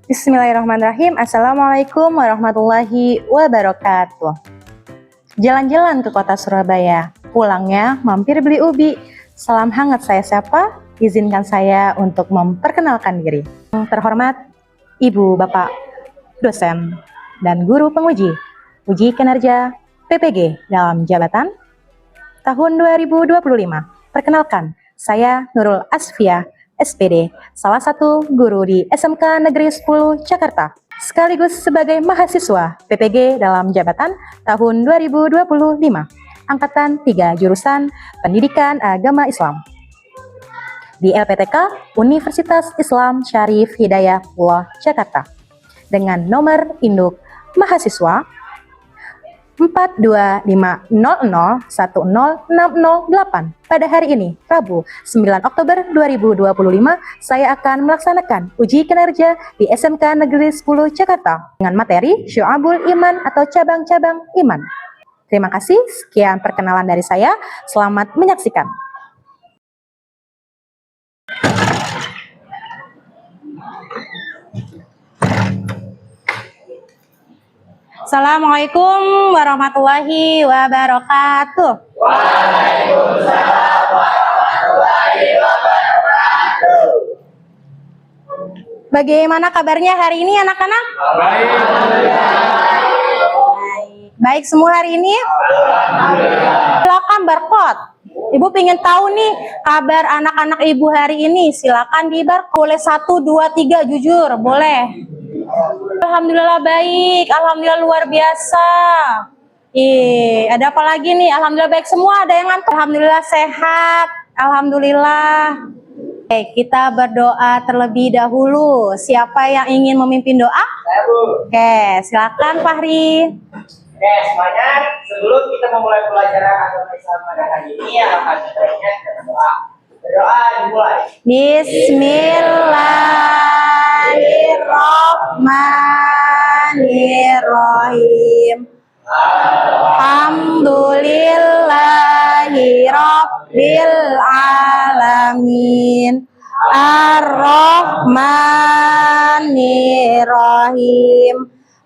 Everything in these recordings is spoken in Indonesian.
Bismillahirrahmanirrahim. Assalamualaikum warahmatullahi wabarakatuh. Jalan-jalan ke kota Surabaya, pulangnya mampir beli ubi. Salam hangat, saya siapa? Izinkan saya untuk memperkenalkan diri. Terhormat Ibu, Bapak, dosen, dan guru penguji uji kinerja PPG dalam jabatan tahun 2025. Perkenalkan, saya Nurul Asfia, SPD, salah satu guru di SMK Negeri 10 Jakarta, sekaligus sebagai mahasiswa PPG dalam jabatan tahun 2025, Angkatan 3 jurusan Pendidikan Agama Islam di LPTK Universitas Islam Syarif Hidayatullah Jakarta dengan nomor induk mahasiswa 42500100608. Pada hari ini, Rabu 9 Oktober 2025, saya akan melaksanakan uji kinerja di SMK Negeri 10 Jakarta dengan materi Syu'abul Iman atau cabang-cabang iman. Terima kasih, sekian perkenalan dari saya. Selamat menyaksikan. Assalamualaikum warahmatullahi wabarakatuh. Waalaikumsalam warahmatullahi wabarakatuh. Bagaimana kabarnya hari ini anak-anak? Baik. Baik semua hari ini? Silakan barcode. Ibu pengen tahu nih kabar anak-anak ibu hari ini. Silakan di barcode. Boleh 1, 2, 3 jujur, boleh. Alhamdulillah baik, alhamdulillah luar biasa. Ada apa lagi nih? Alhamdulillah baik semua. Ada yang ngantuk? Alhamdulillah sehat. Alhamdulillah. Oke, kita berdoa terlebih dahulu. Siapa yang ingin memimpin doa? Saya, Bu. Oke, silakan Fahri. Oke, semuanya, sebelum kita memulai pelajaran agama Islam pada hari ini, alangkah baiknya kita berdoa. Berdoa dimulai. Bismillahirrahmanirrahim. Alhamdulillahi Rabbil Alamin. Ar-Rahmanirrahim.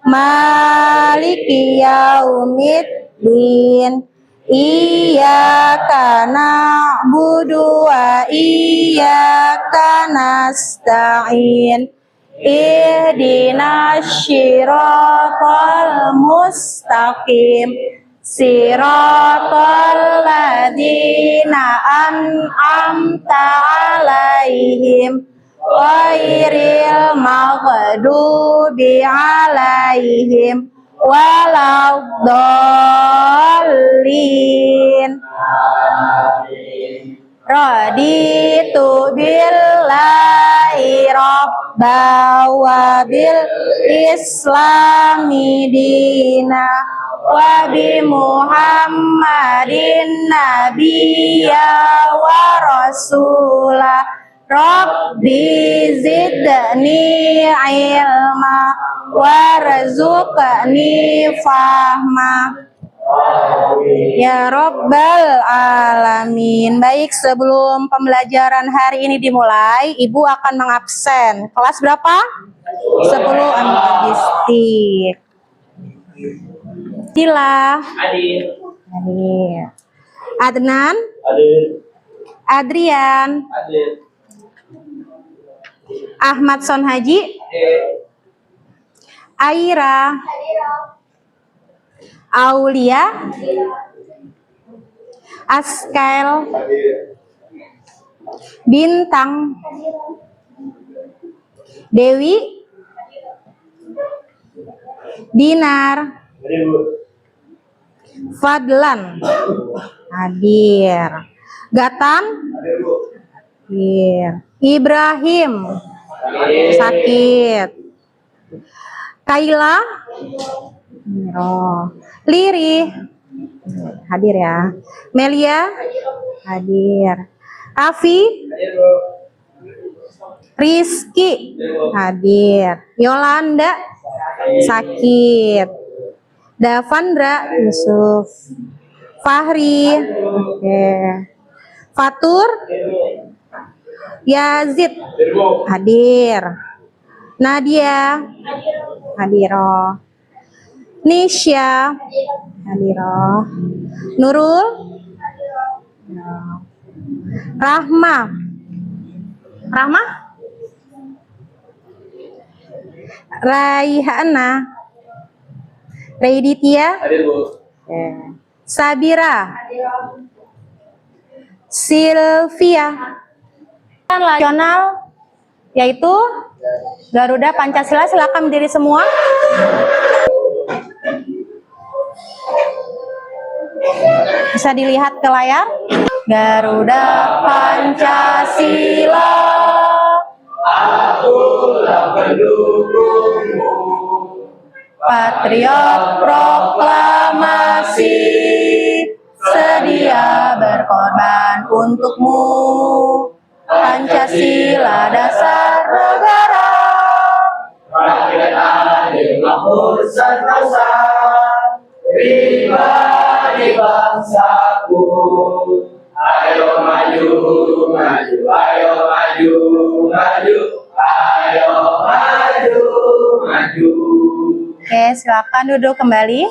Maliki yaumiddin. Iyyaka na'budu wa iyyaka nasta'in. Ihdinas syiratal mustaqim. Siratal ladzina an'amta 'alaihim ghairil maghdubi 'alaihim waladdallin. Raditu billahi rabba wa bil islami dina wa bi muhammadin nabiyya wa rasulah. Rabbi zidni ilma warzuqni fahma ya Rabbal Alamin. Baik, sebelum pembelajaran hari ini dimulai, Ibu akan mengabsen. Kelas berapa? 10 Antagistik. Sila. Adil. Adnan. Adil. Adrian. Adil. Ahmad Sonhaji. Aira. Aulia. Askel. Bintang. Dewi. Dinar. Fadlan. Hadir. Gatan. Hadir. Ibrahim. Sakit. Kaila. Liri. Hadir ya. Melia. Hadir. Afi. Rizky. Hadir. Yolanda. Sakit. Davandra. Yusuf. Fahri. Oke. Fatur. Yazid. Hadir. Nadia, Hadiro. Nisha, Hadiro. Nurul, Rahma, Rahma, Raihana, Raiditya, Sabira, Sylvia, nasional yaitu Garuda Pancasila. Silakan berdiri semua. Bisa dilihat ke layar. Garuda Pancasila, Akulah pendukungmu, patriot proklamasi, sedia berkorban untukmu. Pancasila dasar negara, rakyat adil makmur sentosa, pribadi bangsaku. Ayo maju, maju, ayo maju, maju, ayo maju, maju. Oke, silakan duduk kembali.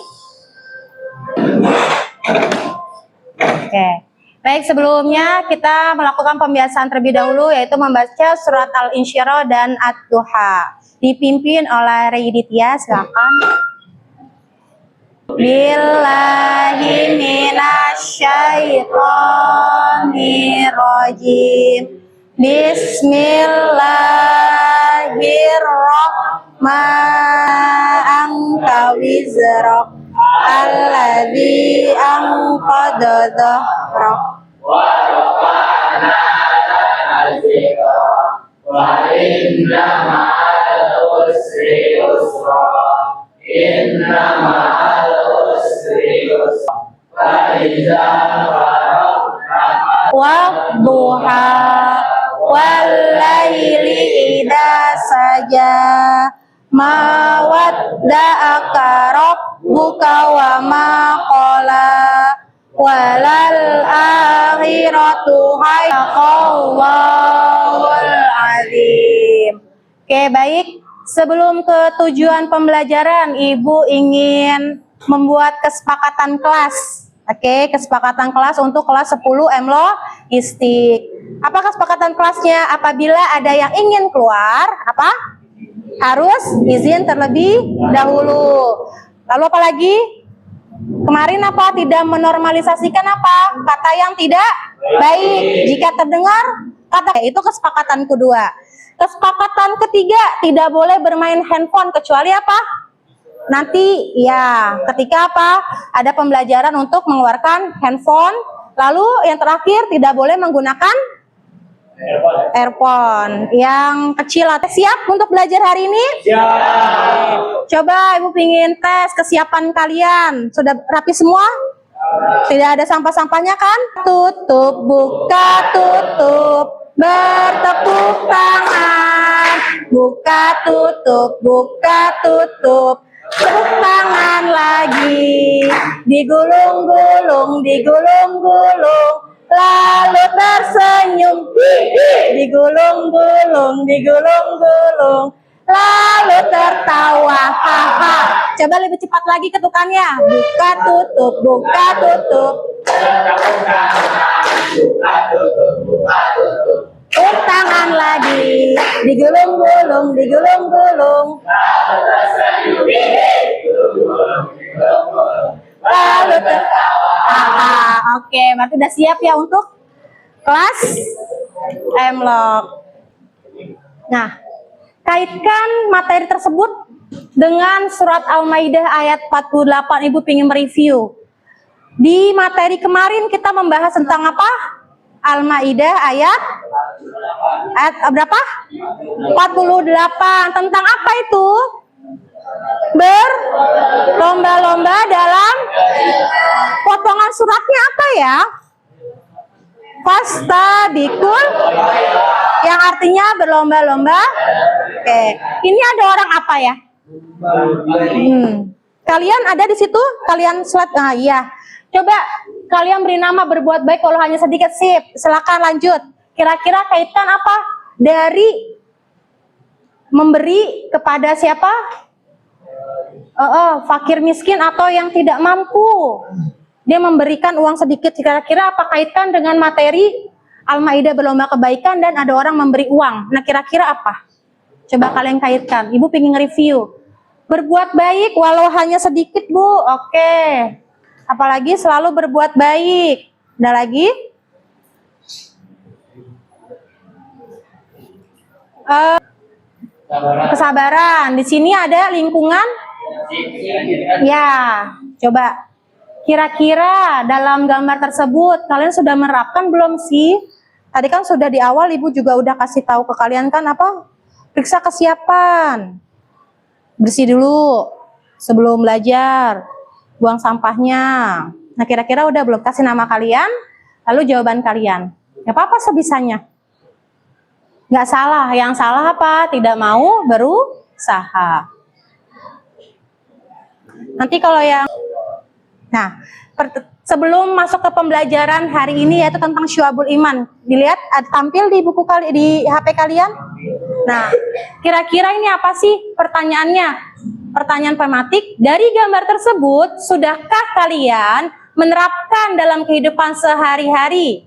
Oke. Baik, sebelumnya kita melakukan pembiasaan terlebih dahulu, yaitu membaca surat Al-Insyirah dan Ad-Duha. Dipimpin oleh Raiditya, silakan. Billahi minasyaitonirrajim. Bismillahirrahmanirrahim. Anta wizrak alladzi anqadha dhahrak. Warafa'na laka dzikra, wa inna ma'al usri yusra, inna ma'al usri yusra, fa idza faragta Wadduha wal laili idza saja, ma wadda'aka rabbuka wa ma qala, walal akhiratu haqqallahul azim. Oke, baik. Sebelum ke tujuan pembelajaran, Ibu ingin membuat kesepakatan kelas. Oke, kesepakatan kelas untuk kelas 10 Emlo Istik. Apa kesepakatan kelasnya? Apabila ada yang ingin keluar, apa? Harus izin terlebih dahulu. Lalu apa lagi? Kemarin apa? Tidak menormalisasikan apa? Kata yang tidak baik. Jika terdengar kata, itu kesepakatan kedua. Kesepakatan ketiga, tidak boleh bermain handphone kecuali apa? Nanti ya, ketika apa? Ada pembelajaran untuk mengeluarkan handphone. Lalu yang terakhir, tidak boleh menggunakan earphone yang kecil. Siap untuk belajar hari ini? Siap. Coba Ibu pingin tes kesiapan kalian. Sudah rapi semua? Tidak ada sampah-sampahnya kan? Tutup, buka, tutup. Bertepuk tangan. Buka, tutup, buka, tutup. Tepuk tangan lagi. Digulung-gulung, digulung-gulung. Lalu tersenyum. Digulung-gulung, digulung-gulung. Lalu tertawa, haha. Coba lebih cepat lagi ketukannya. Buka tutup, buka tutup. Tepuk tangan lagi. Digulung-gulung, digulung-gulung. Lalu tertawa, haha. Oke, berarti udah siap ya untuk kelas Emlok. Nah, kaitkan materi tersebut dengan surat Al-Maidah ayat 48. Ibu ingin mereview. Di materi kemarin kita membahas tentang apa? Al-Maidah ayat berapa? 48. Tentang apa itu? Berlomba-lomba dalam potongan suratnya apa ya? Fastabikul, yang artinya berlomba-lomba. Oke, ini ada orang apa ya? Kalian ada di situ? Kalian slide? Nah, iya. Coba kalian beri nama berbuat baik kalau hanya sedikit. Sip, silakan lanjut. Kira-kira kaitkan apa dari memberi kepada siapa? Fakir miskin atau yang tidak mampu. Dia memberikan uang sedikit. Kira-kira apa kaitkan dengan materi Al-Maidah berlomba kebaikan dan ada orang memberi uang? Nah, kira-kira apa? Coba kalian kaitkan. Ibu pengen nge-review. Berbuat baik walau hanya sedikit, Bu. Oke. Apalagi selalu berbuat baik. Ada lagi? Kesabaran. Di sini ada lingkungan. Ya, coba. Kira-kira dalam gambar tersebut kalian sudah menerapkan belum sih? Tadi kan sudah di awal Ibu juga udah kasih tahu ke kalian kan apa? Periksa kesiapan. Bersih dulu sebelum belajar. Buang sampahnya. Nah, kira-kira udah belum? Kasih nama kalian, lalu jawaban kalian. Gak apa-apa sebisanya. Gak salah. Yang salah apa? Tidak mau berusaha. Nanti kalau yang... Nah, sebelum masuk ke pembelajaran hari ini yaitu tentang Syu'abul Iman. Dilihat tampil di buku di HP kalian. Nah, kira-kira ini apa sih pertanyaannya? Pertanyaan tematik. Dari gambar tersebut, sudahkah kalian menerapkan dalam kehidupan sehari-hari?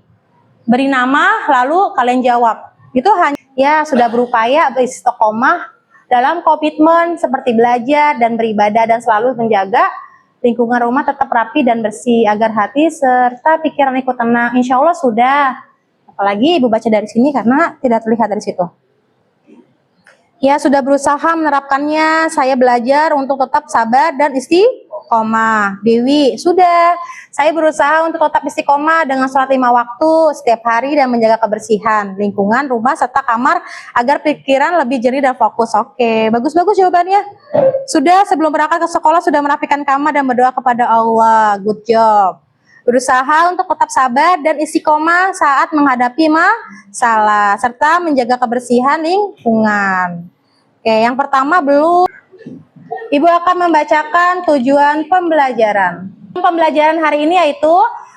Beri nama, lalu kalian jawab. Itu hanya ya sudah berupaya beristiqomah dalam komitmen seperti belajar dan beribadah dan selalu menjaga lingkungan rumah tetap rapi dan bersih agar hati serta pikiran ikut tenang. Insya Allah sudah. Apalagi Ibu baca dari sini karena tidak terlihat dari situ. Ya sudah berusaha menerapkannya. Saya belajar untuk tetap sabar dan istiqomah. Dewi sudah. Saya berusaha untuk tetap istiqomah dengan sholat 5 waktu setiap hari dan menjaga kebersihan lingkungan rumah serta kamar agar pikiran lebih jernih dan fokus. Oke, bagus-bagus jawabannya. Sudah sebelum berangkat ke sekolah sudah merapikan kamar dan berdoa kepada Allah. Good job. Berusaha untuk tetap sabar dan istiqomah saat menghadapi masalah serta menjaga kebersihan lingkungan. Oke, yang pertama belum. Ibu akan membacakan tujuan pembelajaran. Pembelajaran hari ini yaitu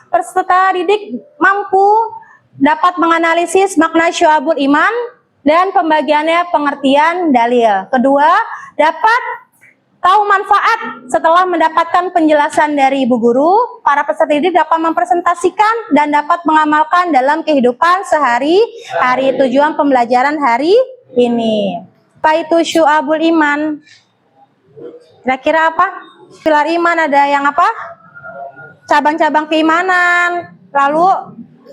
peserta didik mampu dapat menganalisis makna Syu'abul Iman dan pembagiannya pengertian dalil. Kedua, dapat tahu manfaat setelah mendapatkan penjelasan dari ibu guru. Para peserta didik dapat mempresentasikan dan dapat mengamalkan dalam kehidupan sehari-hari. Tujuan pembelajaran hari ini. Apa itu Syu'abul Iman? Kira-kira apa? Pilar iman ada yang apa? Cabang-cabang keimanan. Lalu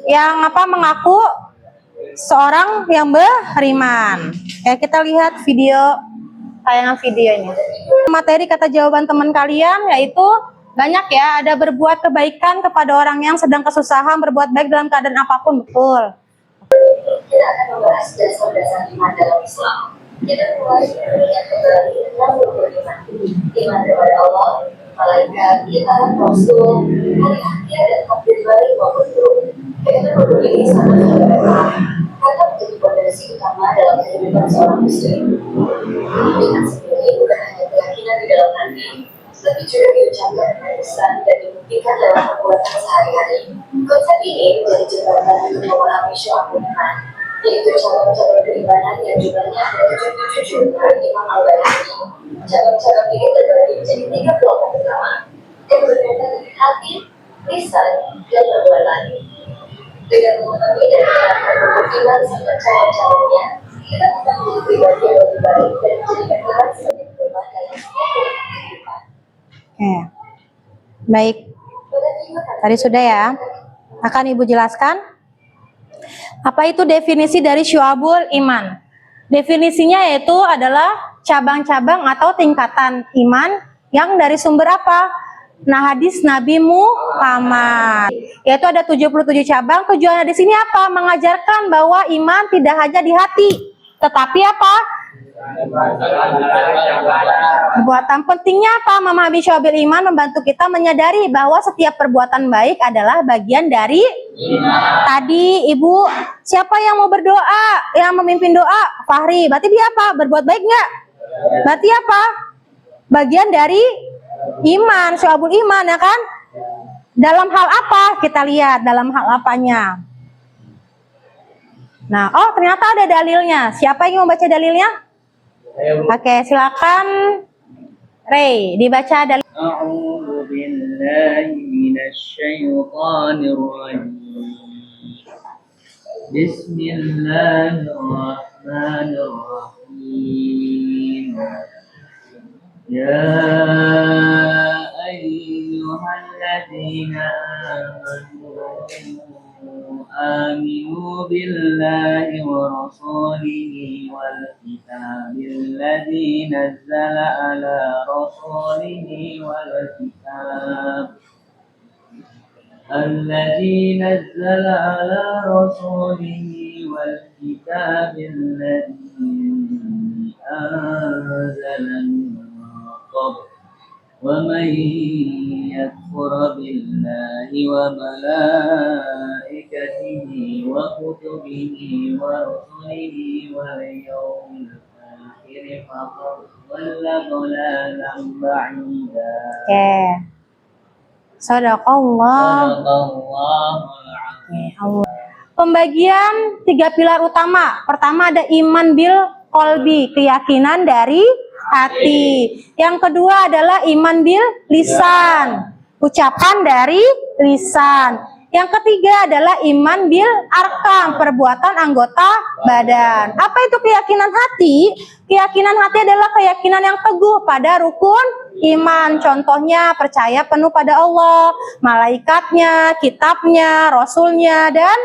yang apa? Mengaku seorang yang beriman. Ya, kita lihat video tayangan video ini. Materi kata jawaban teman kalian yaitu banyak ya, ada berbuat kebaikan kepada orang yang sedang kesusahan, berbuat baik dalam keadaan apapun. Betul. Kita akan membahas dasar-dasar iman dalam Islam. Kita mulai dengan kembali tentang beriman. Iman kepada Allah, malaikat, kitab, rasul, hari akhir dan takdir baik maupun buruk. Kita perlu ini sangat penting karena menjadi fondasi utama dalam kehidupan seorang muslim. Iman sendiri bukan hanya keyakinan di dalam hati, tapi juga diucapkan dengan lisan dan dibuktikan lewat perbuatan sehari-hari. Konsep ini menjadi jembatan untuk memahami Syu'abul Iman, yaitu cabang-cabang keimanan yang jumlahnya ada 77 menurut Imam Al-Baihaqi. Cabang-cabang ini terbagi menjadi 3 kelompok utama yang berkaitan dengan hati, lisan, dan perbuatan. Dengan memahami dan menerapkan iman serta cabang-cabangnya, kita akan menjadi pribadi yang lebih baik dan menjadikan Tuhan sebagai perubahan dalam setiap kehidupan. Baik. Tadi sudah ya. Akan Ibu jelaskan. Apa itu definisi dari Syu'abul Iman? Definisinya yaitu adalah cabang-cabang atau tingkatan iman yang dari sumber apa? Nah, hadis Nabi Muhammad. Yaitu ada 77 cabang. Tujuannya di sini apa? Mengajarkan bahwa iman tidak hanya di hati, tetapi apa? Perbuatan. Pentingnya apa? Memahami Syu'abul Iman membantu kita menyadari bahwa setiap perbuatan baik adalah bagian dari iman. Tadi Ibu, siapa yang mau berdoa? Yang memimpin doa? Fahri. Berarti dia apa? Berbuat baik nggak? Berarti apa? Bagian dari iman, Syu'abul Iman, ya kan? Dalam hal apa? Kita lihat dalam hal apanya. Nah, oh ternyata ada dalilnya. Siapa yang mau baca dalilnya? Oke, silakan Ray dibaca dari أعوذ بالله من الشيطان الرجيم بسم الله الرحمن الرحيم يا أيها الذين آمنوا بالله ورسوله والكتاب الذي نزل على رسوله والكتاب الذي أنزل من قبل ومن يكفر بالله وملائكته وكتبه ورسله واليوم الآخر فقد ضل ضلالا بعيدا. Sadaqallah. Sadaqallahul azim. Pembagian 3 pilar utama. Pertama ada iman bil qalbi, keyakinan dari hati. Yang kedua adalah iman bil lisan, ucapan dari lisan. Yang ketiga adalah iman bil arkam, perbuatan anggota badan. Apa itu keyakinan hati? Keyakinan hati adalah keyakinan yang teguh pada rukun iman. Contohnya percaya penuh pada Allah, malaikatnya, kitabnya, rasulnya, dan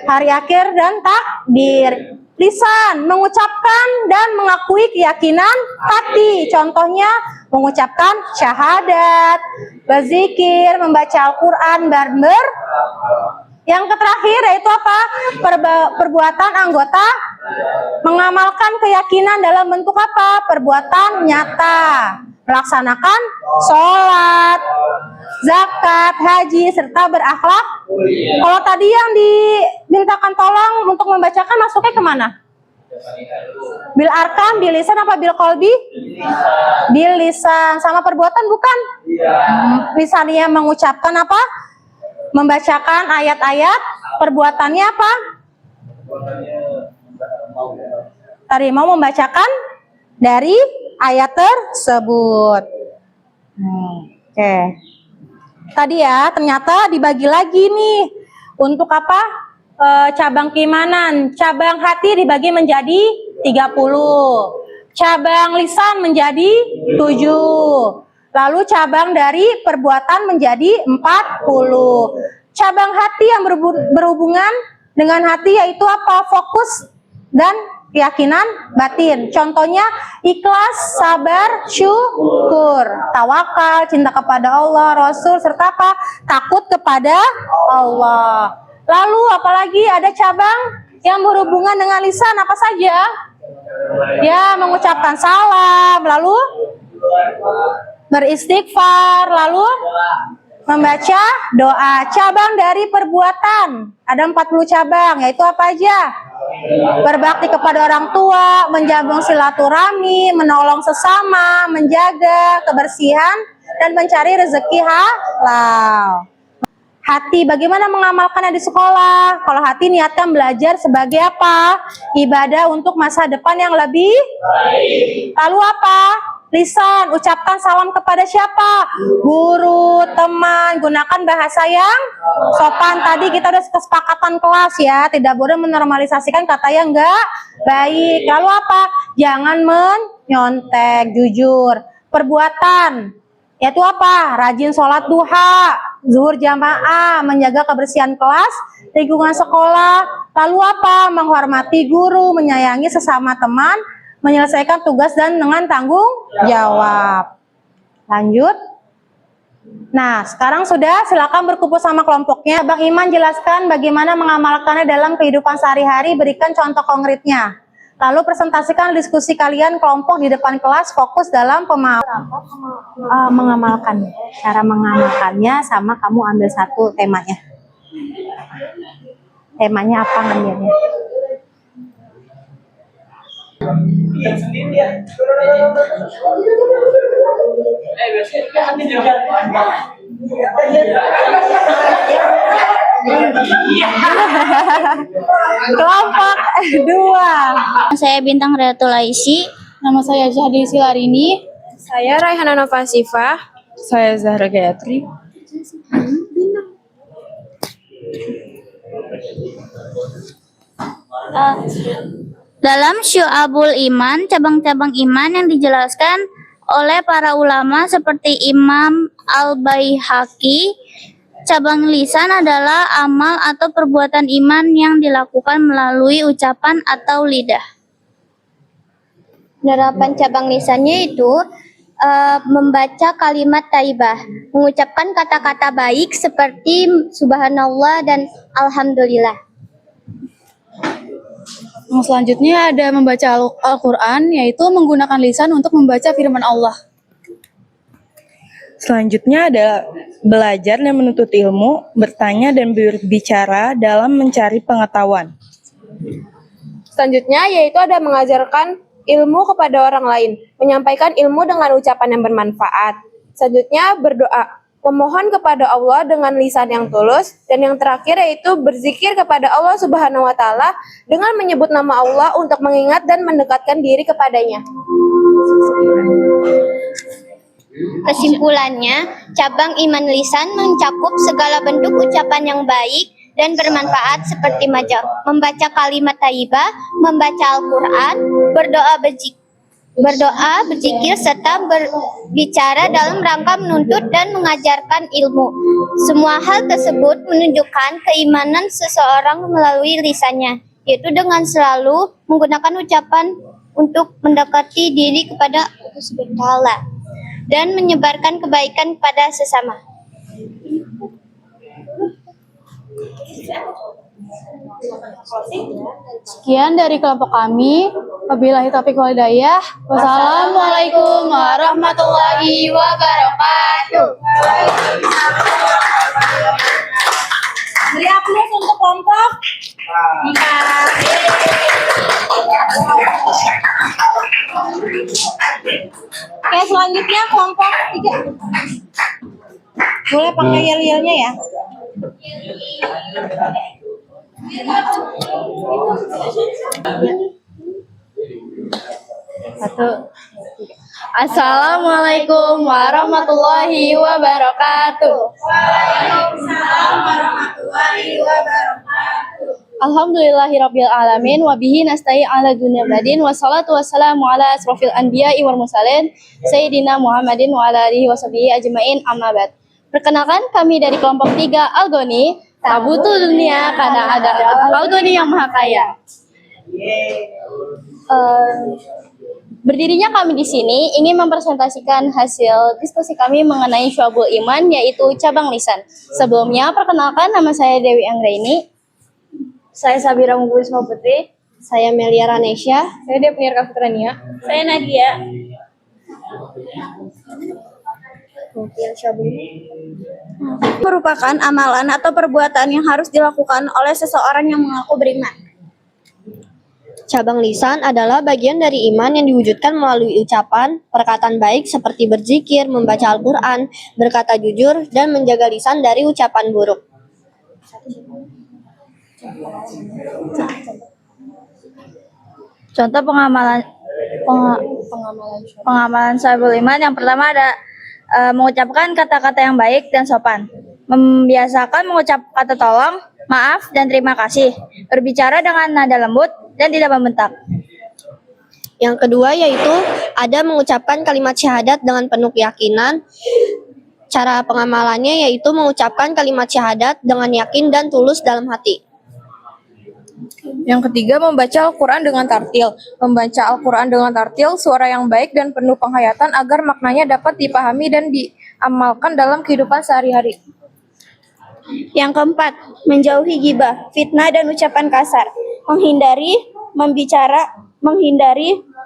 hari akhir dan takdir. Lisan mengucapkan dan mengakui keyakinan hati. Contohnya mengucapkan syahadat, berzikir, membaca Al-Quran, barber. Yang terakhir yaitu apa? Perbuatan anggota, mengamalkan keyakinan dalam bentuk apa? Perbuatan nyata, melaksanakan sholat, zakat, haji, serta berakhlak. Kalau tadi yang dimintakan tolong untuk membacakan masuknya kemana? Bil arkam, bil lisan apa bil qalbi? Bil lisan. Sama perbuatan bukan? Lisannya mengucapkan apa? Membacakan ayat-ayat. Perbuatannya apa? Tadi mau membacakan dari ayat tersebut. Oke. Tadi ya, ternyata dibagi lagi nih. Untuk apa? Cabang keimanan. Cabang hati dibagi menjadi 30. Cabang lisan menjadi 7. Lalu cabang dari perbuatan menjadi 40. Cabang hati yang berhubungan dengan hati yaitu apa? Fokus dan keyakinan batin. Contohnya ikhlas, sabar, syukur, tawakal, cinta kepada Allah, Rasul, serta apa? Takut kepada Allah. Lalu apalagi ada cabang yang berhubungan dengan lisan, apa saja? Ya, mengucapkan salam, lalu beristighfar, lalu membaca doa. Cabang dari perbuatan ada 40 cabang, yaitu apa aja? Berbakti kepada orang tua, menjaga silaturahmi, menolong sesama, menjaga kebersihan, dan mencari rezeki halal. Hati, bagaimana mengamalkannya di sekolah? Kalau hati niatkan belajar sebagai apa? Ibadah untuk masa depan yang lebih baik. Lalu apa? Lisan, ucapkan salam kepada siapa? Guru, teman, gunakan bahasa yang sopan. Tadi kita udah kesepakatan kelas ya, tidak boleh menormalisasikan kata yang enggak baik. Lalu apa? Jangan menyontek, jujur. Perbuatan, yaitu apa? Rajin sholat duha, zuhur jamaah, menjaga kebersihan kelas, lingkungan sekolah. Lalu apa? Menghormati guru, menyayangi sesama teman, menyelesaikan tugas dan dengan tanggung jawab. Lanjut. Nah, sekarang sudah, silakan berkumpul sama kelompoknya. Bang Iman jelaskan bagaimana mengamalkannya dalam kehidupan sehari-hari, berikan contoh konkretnya. Lalu presentasikan diskusi kalian kelompok di depan kelas, fokus dalam mengamalkan. Cara mengamalkannya sama kamu ambil satu temanya. Temanya apa ngambilnya? Sendiri ya. Kelompok 2. Saya Bintang Reatulaisi Nama saya Syahdi Silarini. Saya Raihana Nova Sifah. Saya Zahra Gayatri. Dalam Syu'abul Iman, cabang-cabang iman yang dijelaskan oleh para ulama seperti Imam Al-Baihaqi, cabang lisan adalah amal atau perbuatan iman yang dilakukan melalui ucapan atau lidah. Penerapan cabang lisannya itu membaca kalimat taibah, mengucapkan kata-kata baik seperti subhanallah dan alhamdulillah. Yang selanjutnya ada membaca Al-Quran, yaitu menggunakan lisan untuk membaca firman Allah. Selanjutnya adalah belajar dan menuntut ilmu, bertanya dan berbicara dalam mencari pengetahuan. Selanjutnya yaitu ada mengajarkan ilmu kepada orang lain, menyampaikan ilmu dengan ucapan yang bermanfaat. Selanjutnya berdoa, memohon kepada Allah dengan lisan yang tulus, dan yang terakhir yaitu berzikir kepada Allah Subhanahu wa taala dengan menyebut nama Allah untuk mengingat dan mendekatkan diri kepadanya. Kesimpulannya, cabang iman lisan mencakup segala bentuk ucapan yang baik dan bermanfaat seperti membaca kalimat thayyibah, membaca Al-Quran, berdoa, berzikir, serta berbicara dalam rangka menuntut dan mengajarkan ilmu. Semua hal tersebut menunjukkan keimanan seseorang melalui lisannya, yaitu dengan selalu menggunakan ucapan untuk mendekati diri kepada Allah Subhanahu wa taala dan menyebarkan kebaikan kepada sesama. Sekian dari kelompok kami. Wabillahi taufiq wal hidayah. Wassalamualaikum warahmatullahi wabarakatuh. Beri aplaus untuk kelompok. Oke, selanjutnya kelompok 3. Boleh pakai yel-yelnya ya. Assalamualaikum warahmatullahi wabarakatuh. Alhamdulillahirabbil alamin wa bihi nasta'in ala dunya badin wassalatu wassalamu ala asrofil anbiya'i wal mursalin sayyidina Muhammadin wa ala alihi washabihi ajmain amma ba'd. Perkenalkan, kami dari kelompok 3 Algoni, tak butuh dunia karena ada Algoni yang maha kaya. Berdirinya kami di sini ingin mempresentasikan hasil diskusi kami mengenai Syu'abul Iman, yaitu cabang lisan. Sebelumnya, perkenalkan, nama saya Dewi Anggraini. Saya Sabira Mungguisma Putri. Saya Melia Ranesya. Saya Devnia Kafitrania. Saya Nadia. Merupakan amalan atau perbuatan yang harus dilakukan oleh seseorang yang mengaku beriman. Cabang lisan adalah bagian dari iman yang diwujudkan melalui ucapan, perkataan baik seperti berzikir, membaca Al-Quran, berkata jujur, dan menjaga lisan dari ucapan buruk. Contoh pengamalan Syu'abul Iman yang pertama ada mengucapkan kata-kata yang baik dan sopan, membiasakan mengucap kata tolong, maaf, dan terima kasih, berbicara dengan nada lembut dan tidak membentak. Yang kedua yaitu ada mengucapkan kalimat syahadat dengan penuh keyakinan. Cara pengamalannya yaitu mengucapkan kalimat syahadat dengan yakin dan tulus dalam hati. Yang ketiga, membaca Al-Quran dengan tartil. Membaca Al-Quran dengan tartil, suara yang baik dan penuh penghayatan agar maknanya dapat dipahami dan diamalkan dalam kehidupan sehari-hari. Yang keempat, menjauhi ghibah, fitnah dan ucapan kasar. Menghindari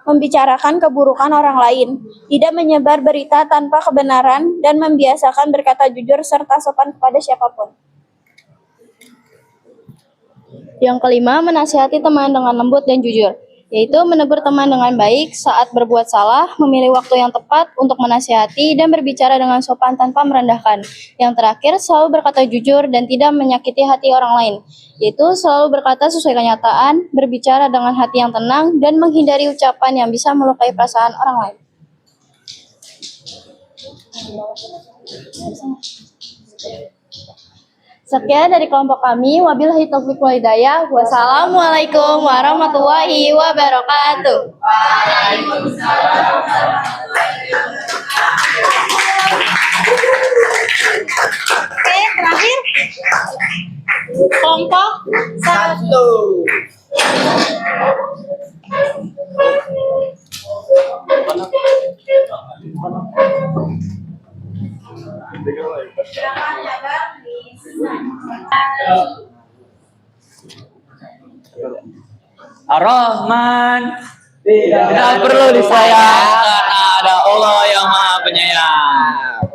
membicarakan keburukan orang lain. Tidak menyebar berita tanpa kebenaran dan membiasakan berkata jujur serta sopan kepada siapapun. Yang kelima, menasihati teman dengan lembut dan jujur. yaitu menegur teman dengan baik saat berbuat salah, memilih waktu yang tepat untuk menasihati, dan berbicara dengan sopan tanpa merendahkan. Yang terakhir, selalu berkata jujur dan tidak menyakiti hati orang lain, yaitu selalu berkata sesuai kenyataan, berbicara dengan hati yang tenang, dan menghindari ucapan yang bisa melukai perasaan orang lain. Sekian dari kelompok kami. Wabillahi taufiq wal hidayah. Wassalamualaikum warahmatullahi wabarakatuh. Oke, terakhir kelompok Satu. Ar-Rahman tidak perlu disayang karena ada Allah yang Maha Penyayang.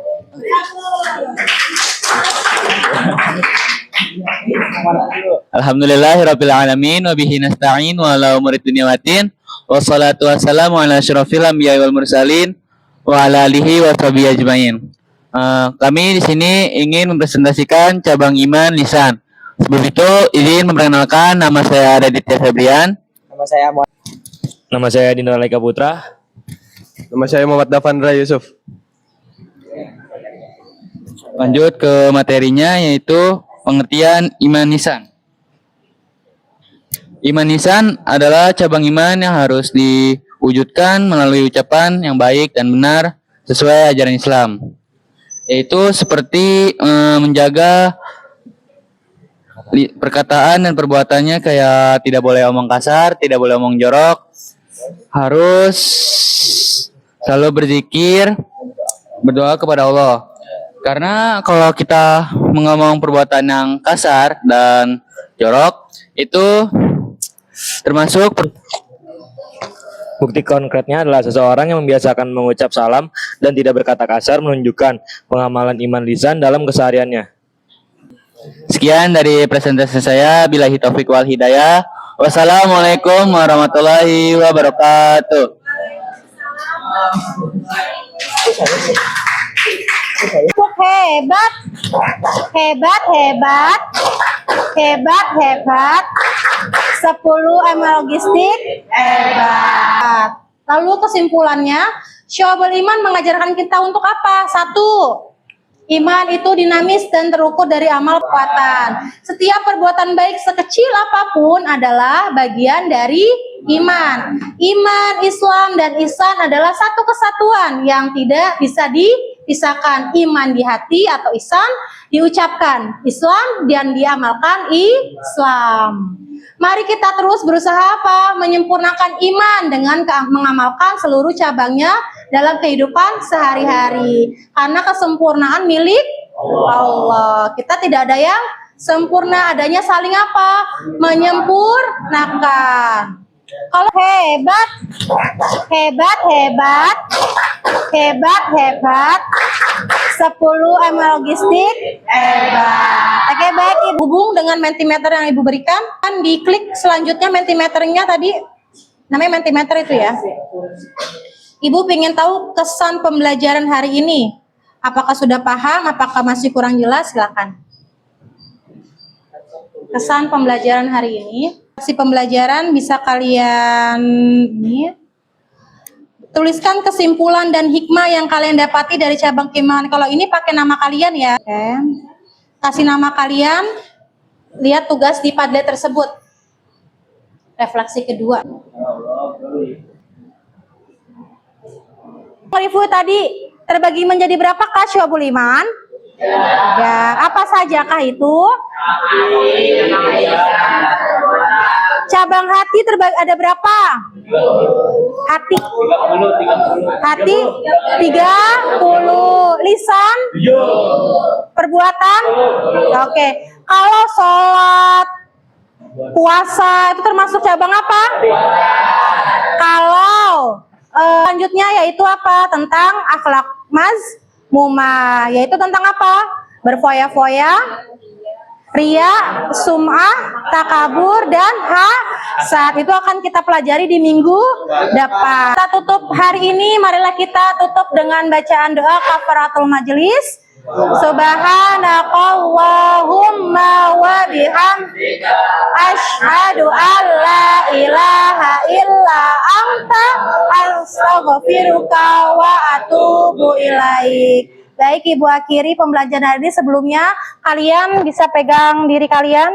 Alhamdulillahirabbil alamin wa bihi nasta'in wa ala umuri dunya waddin wassalatu wassalamu ala asyrofil anbiya'i wal mursalin wa ala alihi wa sahbihi ajmain. Kami di sini ingin mempresentasikan cabang iman lisan. Sebelum itu izin memperkenalkan, nama saya Raditya Febrian. Nama saya Dino Laika Putra. Nama saya Muhammad Davandra Yusuf. Lanjut ke materinya, yaitu pengertian iman lisan. Iman lisan adalah cabang iman yang harus diwujudkan melalui ucapan yang baik dan benar sesuai ajaran Islam. Yaitu seperti menjaga perkataan dan perbuatannya, kayak tidak boleh omong kasar, tidak boleh omong jorok, harus selalu berzikir, berdoa kepada Allah. Karena kalau kita mengomong perbuatan yang kasar dan jorok, itu termasuk Bukti konkretnya adalah seseorang yang membiasakan mengucap salam dan tidak berkata kasar menunjukkan pengamalan iman lisan dalam kesehariannya. Sekian dari presentasi saya. Billahi taufiq wal hidayah. Wassalamualaikum warahmatullahi wabarakatuh. hebat, hebat, hebat, hebat, hebat. 10 ML logistik hebat. Lalu kesimpulannya, Syu'abul Iman mengajarkan kita untuk apa? 1. Iman itu dinamis dan terukur dari amal perbuatan. Setiap perbuatan baik sekecil apapun adalah bagian dari iman. Iman, Islam, dan ihsan adalah satu kesatuan yang tidak bisa dipisahkan. Iman di hati atau ihsan diucapkan Islam dan diamalkan Islam. Mari kita terus berusaha apa? Menyempurnakan iman dengan mengamalkan seluruh cabangnya dalam kehidupan sehari-hari. Karena kesempurnaan milik Allah. Kita tidak ada yang sempurna, adanya saling apa? Menyempurnakan. Kalau hebat, hebat, hebat, hebat, hebat. 10 ML logistik hebat. Oke, baik, Ibu hubung dengan mentimeter yang Ibu berikan. Kan diklik selanjutnya mentimeternya tadi. Namanya mentimeter itu ya. Ibu ingin tahu kesan pembelajaran hari ini. Apakah sudah paham? Apakah masih kurang jelas? Silakan. Kesan pembelajaran hari ini. Si pembelajaran bisa kalian tuliskan kesimpulan dan hikmah yang kalian dapati dari cabang iman. Kalau ini pakai nama kalian ya. Kasih nama kalian. Lihat tugas di Padlet tersebut. Refleksi kedua. Review tadi terbagi menjadi berapakah Syu'abul Iman? Ya, apa sajakah itu? Cabang hati terbagi ada berapa? Hati 30. Lisan? Perbuatan? Oke. Kalau sholat, puasa itu termasuk cabang apa? Kalau selanjutnya yaitu apa? Tentang akhlak mazmumah, yaitu tentang apa? Berfoya-foya, Ria, sum'ah, takabur, dan hasad. Itu akan kita pelajari di minggu depan. Kita tutup hari ini, marilah kita tutup dengan bacaan doa kafaratul majelis. Subhanakallahumma wa bihamdika asyhadu an la ilaha illa anta astaghfiruka wa atubu ilaik. Baik Ibu Akiri, pembelajaran hari ini sebelumnya kalian bisa pegang diri kalian,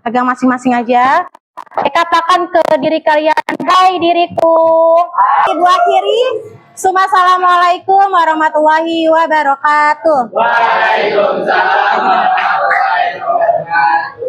pegang masing-masing aja. Katakan ke diri kalian, hai diriku. Ibu Akiri, assalamualaikum warahmatullahi wabarakatuh. Waalaikumsalam warahmatullahi wabarakatuh.